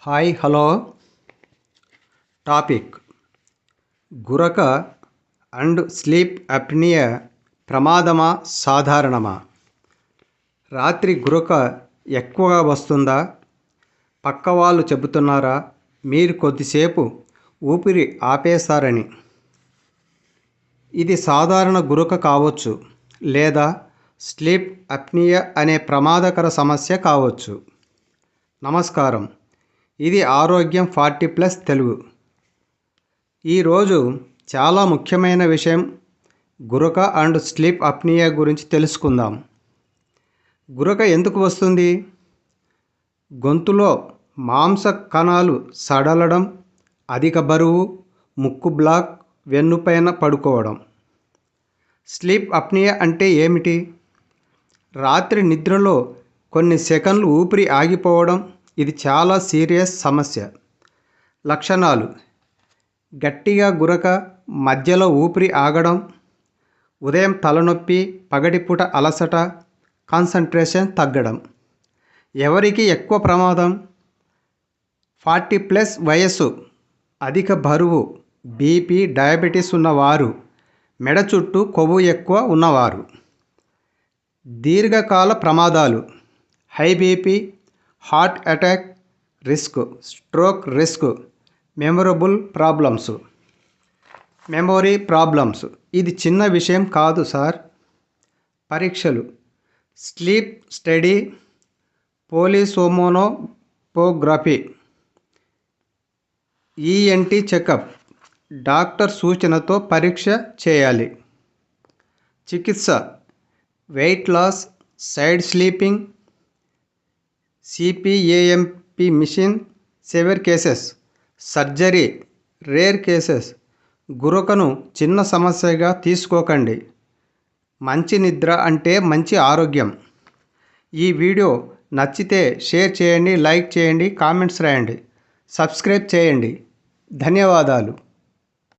Hi hello topic Guraka and sleep apnea ప్రమాదమా సాధారణమా? రాత్రి గురక ఎక్కువగా వస్తుందా? పక్క వాళ్ళు చెబుతున్నారా మీరు కొద్దిసేపు ఊపిరి ఆపేశారని? ఇది సాధారణ గురక కావచ్చు, లేదా స్లీప్ అప్నియా అనే ప్రమాదకర సమస్య కావచ్చు. నమస్కారం, ఇది ఆరోగ్యం 40+ తెలుగు. ఈరోజు చాలా ముఖ్యమైన విషయం గురక అండ్ స్లీప్ అప్నియా గురించి తెలుసుకుందాం. గురక ఎందుకు వస్తుంది? గొంతులో మాంస కణాలు సడలడం, అధిక బరువు, ముక్కు బ్లాక్, వెన్నుపైన పడుకోవడం. స్లీప్ అప్నియా అంటే ఏమిటి? రాత్రి నిద్రలో కొన్ని సెకన్లు ఊపిరి ఆగిపోవడం. ఇది చాలా సీరియస్ సమస్య. లక్షణాలు: గట్టిగా గురక, మధ్యలో ఊపిరి ఆగడం, ఉదయం తలనొప్పి, పగటిపూట అలసట, కాన్సంట్రేషన్ తగ్గడం. ఎవరికి ఎక్కువ ప్రమాదం? 40+ వయస్సు, అధిక బరువు, బీపీ, డయాబెటీస్ ఉన్నవారు, మెడ చుట్టూ కొవ్వు ఎక్కువ ఉన్నవారు. దీర్ఘకాల ప్రమాదాలు: high BP, heart attack risk, stroke risk, memory problems. ఇది చిన్న విషయం కాదు సార్. పరీక్షలు: sleep study, polysomnography, ENT checkup, doctor సూచనతో పరీక్ష చేయాలి. చికిత్స: weight loss, side sleeping, CPAP machine, severe cases, surgery, rare cases. గురకను చిన్న సమస్యగా తీసుకోకండి. మంచి నిద్ర అంటే మంచి ఆరోగ్యం. ఈ వీడియో నచ్చితే షేర్ చేయండి, లైక్ చేయండి, కామెంట్స్ రాయండి, సబ్స్క్రైబ్ చేయండి. ధన్యవాదాలు.